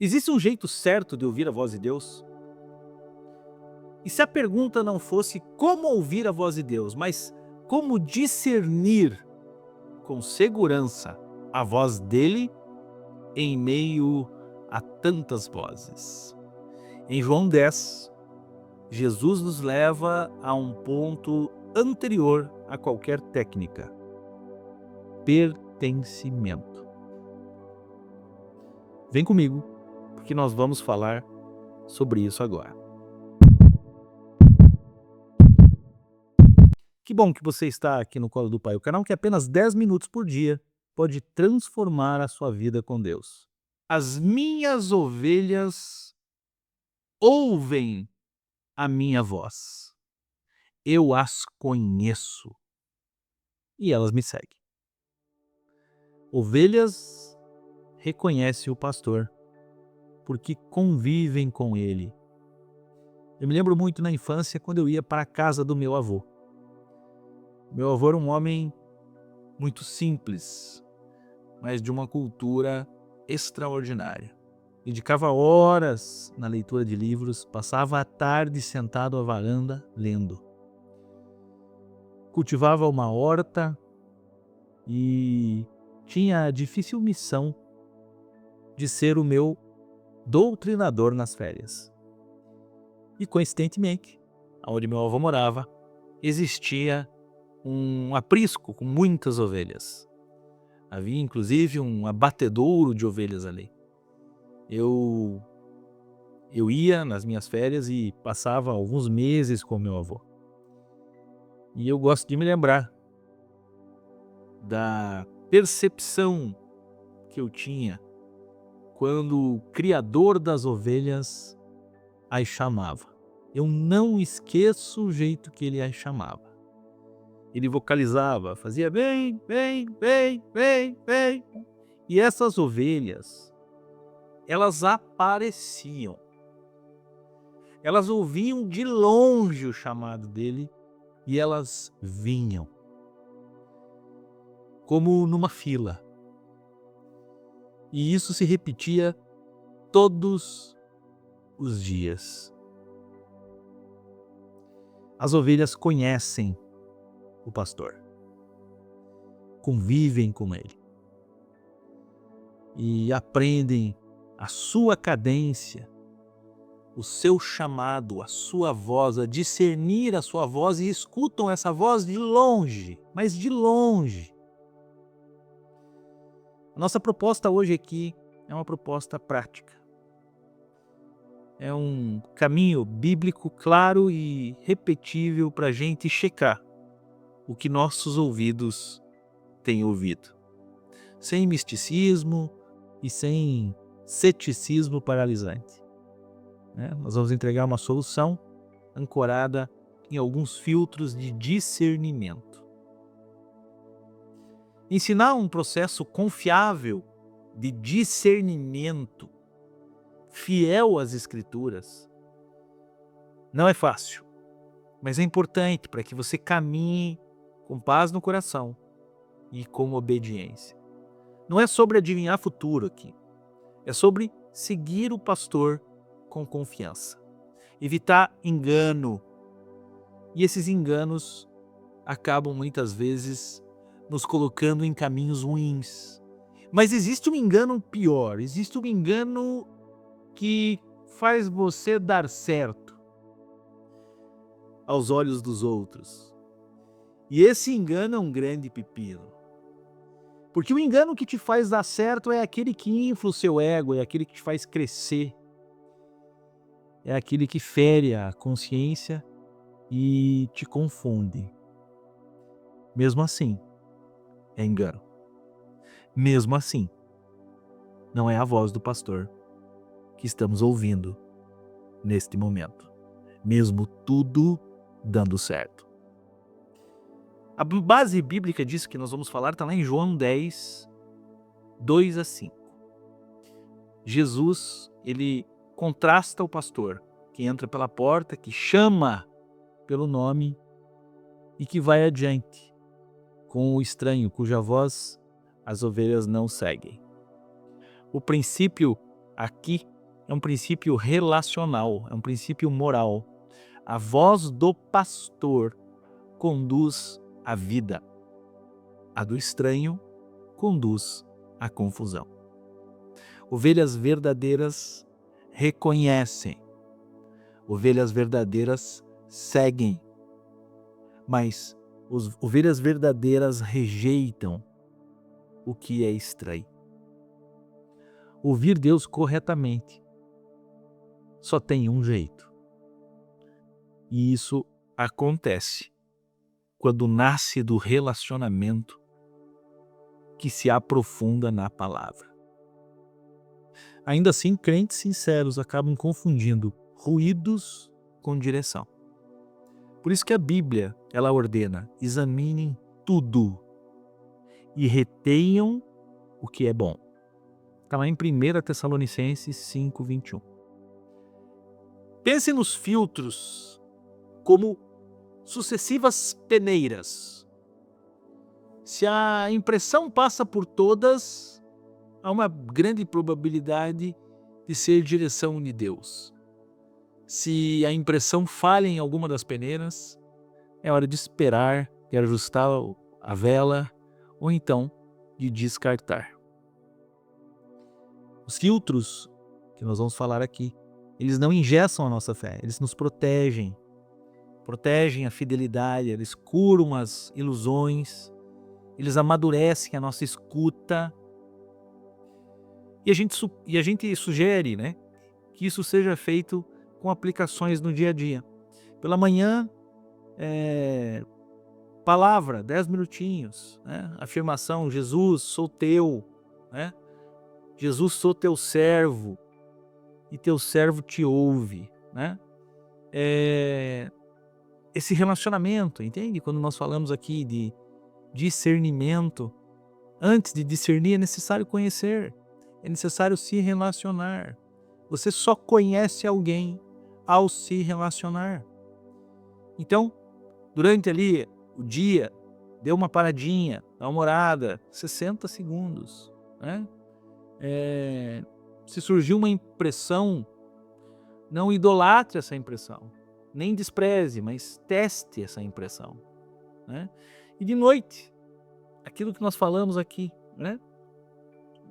Existe um jeito certo de ouvir a voz de Deus? E se a pergunta não fosse como ouvir a voz de Deus, mas como discernir com segurança a voz dele em meio a tantas vozes? Em João 10, Jesus nos leva a um ponto anterior a qualquer técnica: pertencimento. Vem comigo, porque nós vamos falar sobre isso agora. Que bom que você está aqui no Colo do Pai, o canal que apenas 10 minutos por dia pode transformar a sua vida com Deus. As minhas ovelhas ouvem a minha voz. Eu as conheço e elas me seguem. Ovelhas reconhecem o pastor porque convivem com ele. Eu me lembro muito na infância quando eu ia para a casa do meu avô. Meu avô era um homem muito simples, mas de uma cultura extraordinária. Dedicava horas na leitura de livros, passava a tarde sentado à varanda lendo. Cultivava uma horta e tinha a difícil missão de ser o meu doutrinador nas férias. E coincidentemente, onde meu avô morava, existia um aprisco com muitas ovelhas. Havia inclusive um abatedouro de ovelhas ali. Eu ia nas minhas férias e passava alguns meses com meu avô. E eu gosto de me lembrar da percepção que eu tinha quando o criador das ovelhas as chamava. Eu não esqueço o jeito que ele as chamava. Ele vocalizava, fazia bem, bem, bem, bem, bem. E essas ovelhas, elas apareciam. Elas ouviam de longe o chamado dele e elas vinham, como numa fila. E isso se repetia todos os dias. As ovelhas conhecem o pastor, convivem com ele e aprendem a sua cadência, o seu chamado, a sua voz, a discernir a sua voz e escutam essa voz de longe, mas de longe. A nossa proposta hoje aqui é uma proposta prática. É um caminho bíblico claro e repetível para a gente checar o que nossos ouvidos têm ouvido. Sem misticismo e sem ceticismo paralisante. Nós vamos entregar uma solução ancorada em alguns filtros de discernimento. Ensinar um processo confiável de discernimento, fiel às Escrituras, não é fácil, mas é importante para que você caminhe com paz no coração e com obediência. Não é sobre adivinhar futuro aqui, é sobre seguir o pastor com confiança, evitar engano. E esses enganos acabam muitas vezes nos colocando em caminhos ruins. Mas existe um engano pior, existe um engano que faz você dar certo aos olhos dos outros. E esse engano é um grande pepino. Porque o engano que te faz dar certo é aquele que infla o seu ego, é aquele que te faz crescer, é aquele que fere a consciência e te confunde. Mesmo assim, é engano. Mesmo assim, não é a voz do pastor que estamos ouvindo neste momento, mesmo tudo dando certo. A base bíblica disso que nós vamos falar está lá em João 10, 2 a 5. Jesus, ele contrasta o pastor que entra pela porta, que chama pelo nome e que vai adiante com o estranho cuja voz as ovelhas não seguem. O princípio aqui é um princípio relacional, é um princípio moral. A voz do pastor conduz à vida. A do estranho conduz à confusão. Ovelhas verdadeiras reconhecem. Ovelhas verdadeiras seguem. Mas as ovelhas verdadeiras rejeitam o que é estranho. Ouvir Deus corretamente só tem um jeito. E isso acontece quando nasce do relacionamento que se aprofunda na palavra. Ainda assim, crentes sinceros acabam confundindo ruídos com direção. Por isso que a Bíblia, ela ordena: examinem tudo e retenham o que é bom. Está lá em 1 Tessalonicenses 5:21. Pense nos filtros como sucessivas peneiras. Se a impressão passa por todas, há uma grande probabilidade de ser direção de Deus. Se a impressão falha em alguma das peneiras, é hora de esperar e ajustar a vela, ou então de descartar. Os filtros que nós vamos falar aqui, eles não engessam a nossa fé, eles nos protegem. Protegem a fidelidade, eles curam as ilusões, eles amadurecem a nossa escuta. E a gente sugere, né, que isso seja feito com aplicações no dia a dia. Pela manhã, palavra, 10 minutinhos, né? Afirmação: Jesus, sou teu, né? Jesus, sou teu servo e teu servo te ouve, né? Esse relacionamento, entende? Quando nós falamos aqui de discernimento, antes de discernir é necessário conhecer, é necessário se relacionar. Você só conhece alguém ao se relacionar. Então, durante ali o dia, dê uma paradinha, dá uma orada, 60 segundos, né? Se surgiu uma impressão, não idolatre essa impressão, nem despreze, mas teste essa impressão, né? E de noite, aquilo que nós falamos aqui, né?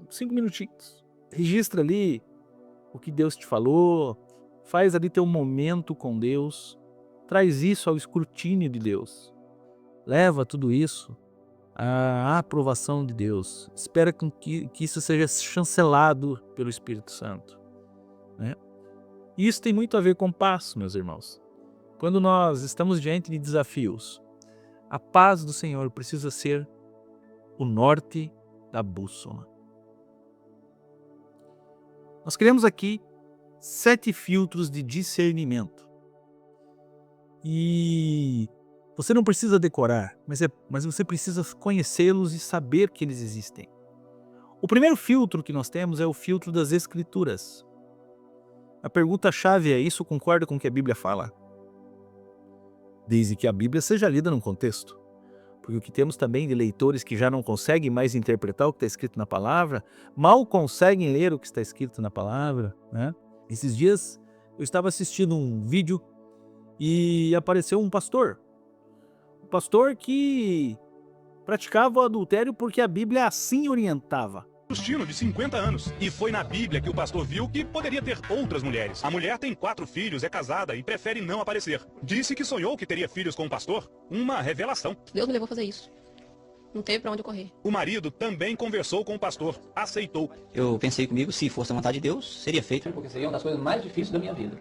5 minutinhos, registra ali o que Deus te falou, faz ali teu momento com Deus, traz isso ao escrutínio de Deus, leva tudo isso à aprovação de Deus, espera que isso seja chancelado pelo Espírito Santo, né? E isso tem muito a ver com passo, meus irmãos. Quando nós estamos diante de desafios, a paz do Senhor precisa ser o norte da bússola. Nós criamos aqui 7 filtros de discernimento. E você não precisa decorar, mas você precisa conhecê-los e saber que eles existem. O primeiro filtro que nós temos é o filtro das Escrituras. A pergunta-chave é: isso concorda com o que a Bíblia fala? Desde que a Bíblia seja lida num contexto. Porque o que temos também de leitores que já não conseguem mais interpretar o que está escrito na palavra, mal conseguem ler o que está escrito na palavra, né? Esses dias eu estava assistindo um vídeo e apareceu um pastor que praticava o adultério porque a Bíblia assim orientava. Justino, de 50 anos. E foi na Bíblia que o pastor viu que poderia ter outras mulheres. A mulher tem 4 filhos, é casada e prefere não aparecer. Disse que sonhou que teria filhos com o pastor. Uma revelação. Deus me levou a fazer isso. Não teve pra onde eu correr. O marido também conversou com o pastor. Aceitou. Eu pensei comigo, se fosse a vontade de Deus, seria feito. Porque seria uma das coisas mais difíceis da minha vida.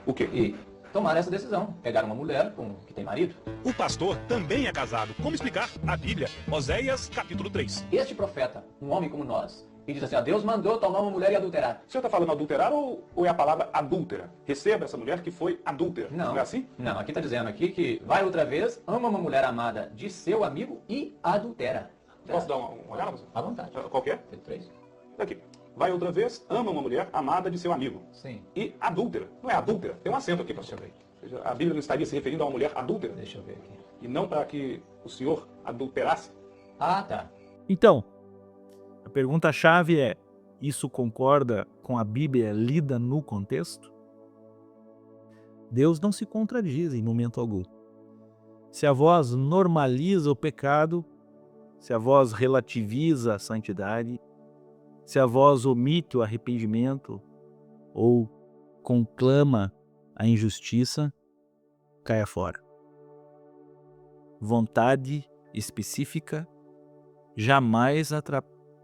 O quê? E tomar essa decisão. Pegar uma mulher que tem marido. O pastor também é casado. Como explicar? A Bíblia. Oséias, capítulo 3. Este profeta, um homem como nós, e diz assim: Deus mandou tomar uma mulher e adulterar. O senhor está falando adulterar ou é a palavra adúltera? Receba essa mulher que foi adúltera. Não. Não é assim? Não, aqui está dizendo aqui que vai outra vez, ama uma mulher amada de seu amigo e adultera. Posso dar uma olhada? À vontade. Qual que é? 3. Aqui. Vai outra vez, ama uma mulher amada de seu amigo. Sim. E adúltera. Não é adúltera. Tem um acento aqui, pastor. Deixa eu ver. Ou seja, a Bíblia não estaria se referindo a uma mulher adúltera. Deixa eu ver aqui. E não para que o senhor adulterasse. Ah, tá. Então, a pergunta-chave é: isso concorda com a Bíblia lida no contexto? Deus não se contradiz em momento algum. Se a voz normaliza o pecado, se a voz relativiza a santidade, se a voz omite o arrependimento ou conclama a injustiça, caia fora. Vontade específica jamais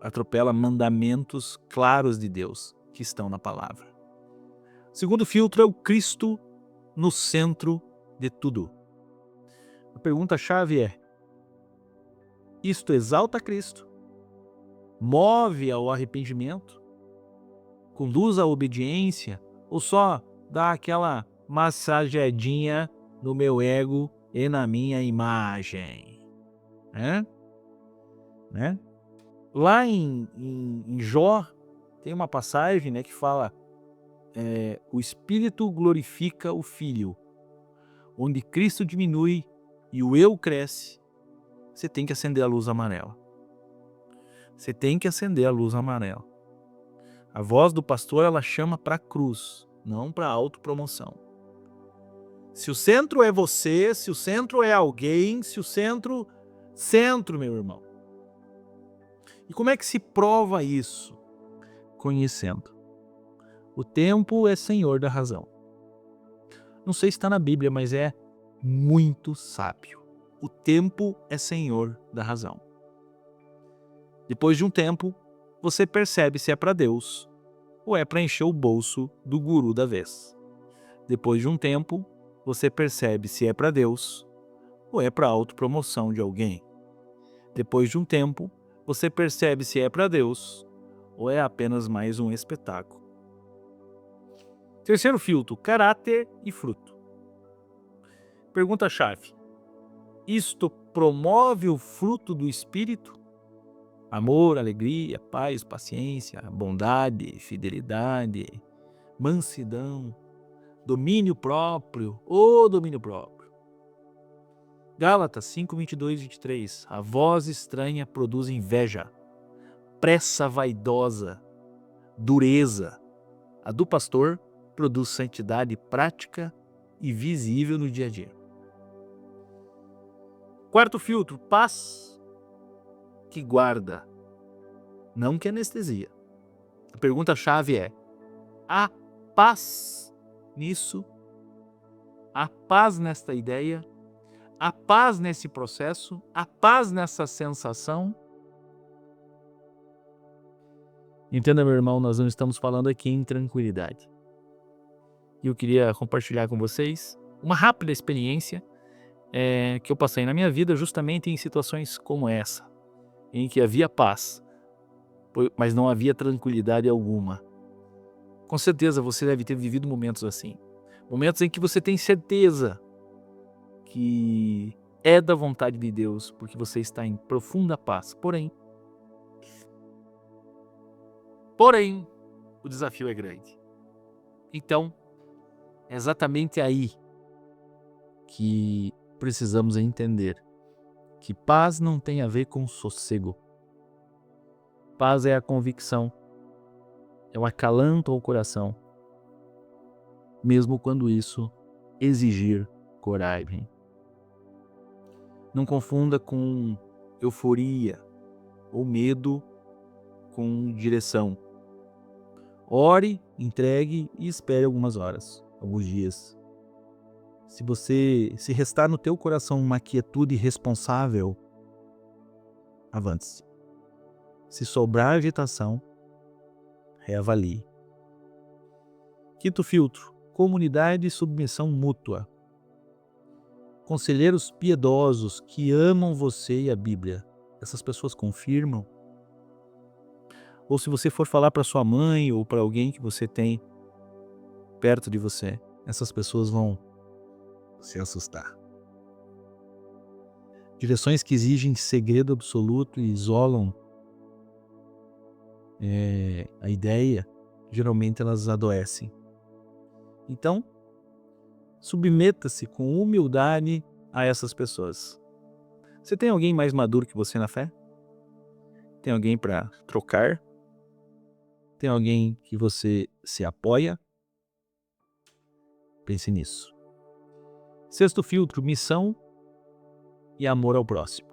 atropela mandamentos claros de Deus que estão na palavra. O segundo filtro é o Cristo no centro de tudo. A pergunta-chave é: isto exalta Cristo? Move ao arrependimento? Conduz à obediência? Ou só dá aquela massageadinha no meu ego e na minha imagem? Né? Lá em Jó, tem uma passagem, né, que fala o Espírito glorifica o Filho. Onde Cristo diminui e o eu cresce, você tem que acender a luz amarela. Você tem que acender a luz amarela. A voz do pastor, ela chama para a cruz, não para a autopromoção. Se o centro é você, se o centro é alguém, se o centro, meu irmão. E como é que se prova isso? Conhecendo. O tempo é senhor da razão. Não sei se está na Bíblia, mas é muito sábio. O tempo é senhor da razão. Depois de um tempo, você percebe se é para Deus ou é para encher o bolso do guru da vez. Depois de um tempo, você percebe se é para Deus ou é para a autopromoção de alguém. Depois de um tempo, você percebe se é para Deus ou é apenas mais um espetáculo. Terceiro filtro, caráter e fruto. Pergunta-chave: isto promove o fruto do Espírito? Amor, alegria, paz, paciência, bondade, fidelidade, mansidão, domínio próprio ou domínio próprio. Gálatas 5, 22 e 23. A voz estranha produz inveja, pressa vaidosa, dureza. A do pastor produz santidade prática e visível no dia a dia. Quarto filtro, paz que guarda, não que anestesia. A pergunta-chave é: há paz nisso? Há paz nesta ideia? Há paz nesse processo? Há paz nessa sensação? Entenda, meu irmão, nós não estamos falando aqui em tranquilidade. E eu queria compartilhar com vocês uma rápida experiência que eu passei na minha vida justamente em situações como essa, em que havia paz, mas não havia tranquilidade alguma. Com certeza você deve ter vivido momentos assim. Momentos em que você tem certeza que é da vontade de Deus, porque você está em profunda paz. Porém, o desafio é grande. Então, é exatamente aí que precisamos entender que paz não tem a ver com sossego. Paz é a convicção, é o acalanto ao coração, mesmo quando isso exigir coragem. Não confunda com euforia ou medo com direção. Ore, entregue e espere algumas horas, alguns dias. Se restar no teu coração uma quietude responsável, avance. Se sobrar agitação, reavalie. Quinto filtro, comunidade e submissão mútua. Conselheiros piedosos que amam você e a Bíblia, essas pessoas confirmam? Ou se você for falar para sua mãe ou para alguém que você tem perto de você, essas pessoas vão se assustar. Direções que exigem segredo absoluto e isolam a ideia, geralmente elas adoecem. Então, submeta-se com humildade a essas pessoas. Você tem alguém mais maduro que você na fé? Tem alguém para trocar? Tem alguém que você se apoia? Pense nisso. Sexto filtro, missão e amor ao próximo.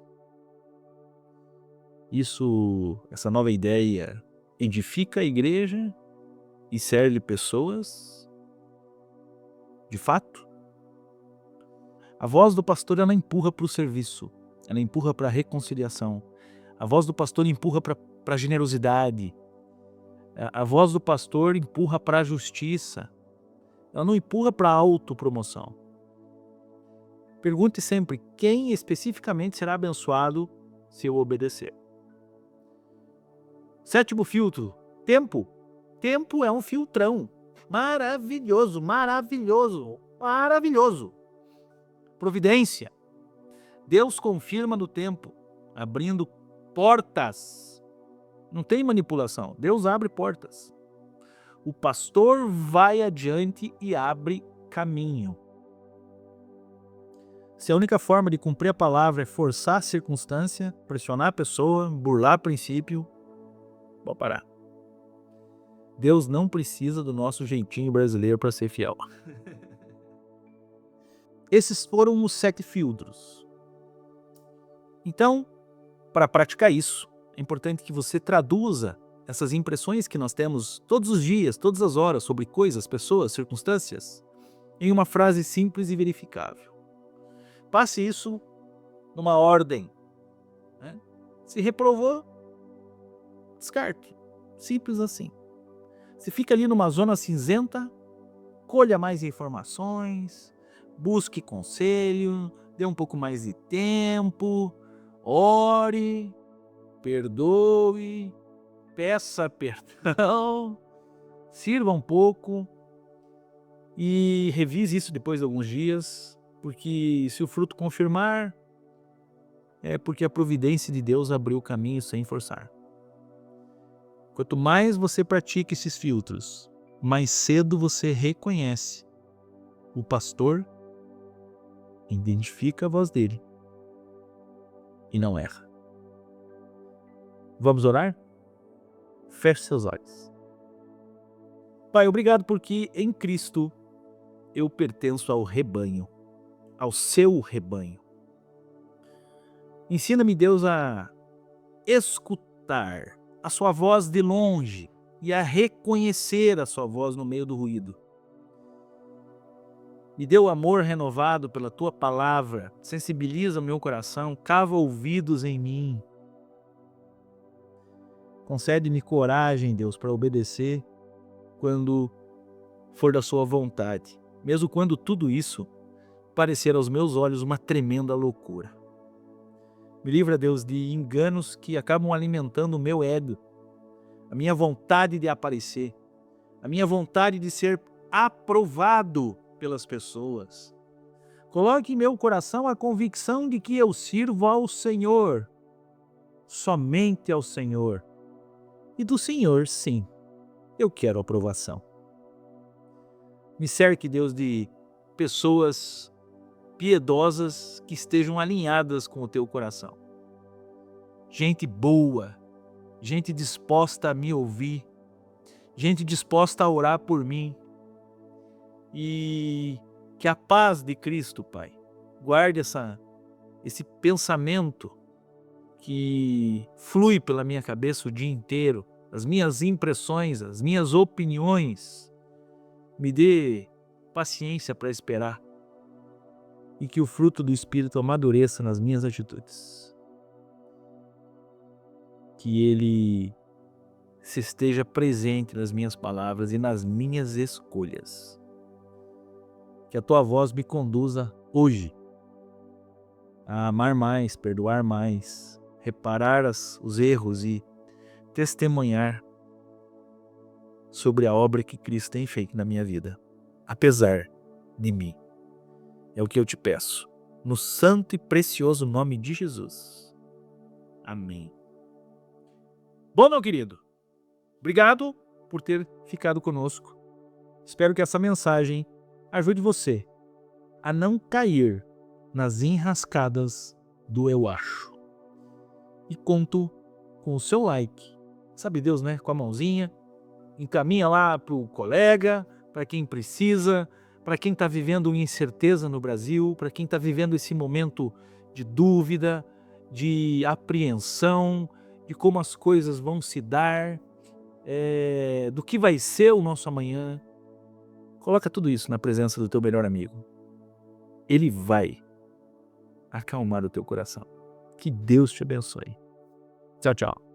Essa nova ideia edifica a igreja e serve pessoas? De fato? A voz do pastor, ela empurra para o serviço, ela empurra para a reconciliação. A voz do pastor empurra para a generosidade. A voz do pastor empurra para a justiça. Ela não empurra para a autopromoção. Pergunte sempre quem especificamente será abençoado se eu obedecer. Sétimo filtro, tempo. Tempo é um filtrão. Maravilhoso, maravilhoso, maravilhoso. Providência. Deus confirma no tempo, abrindo portas. Não tem manipulação. Deus abre portas. O pastor vai adiante e abre caminho. Se a única forma de cumprir a palavra é forçar a circunstância, pressionar a pessoa, burlar princípio, vou parar. Deus não precisa do nosso jeitinho brasileiro para ser fiel. Esses foram os 7 filtros. Então, para praticar isso, é importante que você traduza essas impressões que nós temos todos os dias, todas as horas, sobre coisas, pessoas, circunstâncias, em uma frase simples e verificável. Passe isso numa ordem. Né? Se reprovou, descarte. Simples assim. Se fica ali numa zona cinzenta, colha mais informações, busque conselho, dê um pouco mais de tempo, ore, perdoe, peça perdão, sirva um pouco e revise isso depois de alguns dias, porque se o fruto confirmar, é porque a providência de Deus abriu o caminho sem forçar. Quanto mais você pratica esses filtros, mais cedo você reconhece o pastor, identifica a voz dele e não erra. Vamos orar? Feche seus olhos. Pai, obrigado porque em Cristo eu pertenço ao rebanho, ao seu rebanho. Ensina-me, Deus, a escutar a sua voz de longe e a reconhecer a sua voz no meio do ruído. Me dê o amor renovado pela tua palavra, sensibiliza o meu coração, cava ouvidos em mim. Concede-me coragem, Deus, para obedecer quando for da sua vontade, mesmo quando tudo isso parecer aos meus olhos uma tremenda loucura. Me livra, Deus, de enganos que acabam alimentando o meu ego, a minha vontade de aparecer, a minha vontade de ser aprovado pelas pessoas. Coloque em meu coração a convicção de que eu sirvo ao Senhor, somente ao Senhor. E do Senhor, sim, eu quero aprovação. Me cerque, Deus, de pessoas piedosas que estejam alinhadas com o teu coração. Gente boa, gente disposta a me ouvir, gente disposta a orar por mim. E que a paz de Cristo, Pai, guarde esse pensamento que flui pela minha cabeça o dia inteiro, as minhas impressões, as minhas opiniões. Me dê paciência para esperar e que o fruto do Espírito amadureça nas minhas atitudes. Que ele se esteja presente nas minhas palavras e nas minhas escolhas. Que a tua voz me conduza hoje a amar mais, perdoar mais, reparar os erros e testemunhar sobre a obra que Cristo tem feito na minha vida, apesar de mim. É o que eu te peço, no santo e precioso nome de Jesus. Amém. Bom, meu querido, obrigado por ter ficado conosco. Espero que essa mensagem ajude você a não cair nas enrascadas do eu acho. E conto com o seu like. Sabe Deus, né? Com a mãozinha. encaminha lá para o colega, para quem precisa, para quem está vivendo uma incerteza no Brasil, para quem está vivendo esse momento de dúvida, de apreensão, de como as coisas vão se dar, do que vai ser o nosso amanhã. Coloca tudo isso na presença do teu melhor amigo. Ele vai acalmar o teu coração. Que Deus te abençoe. Tchau, tchau.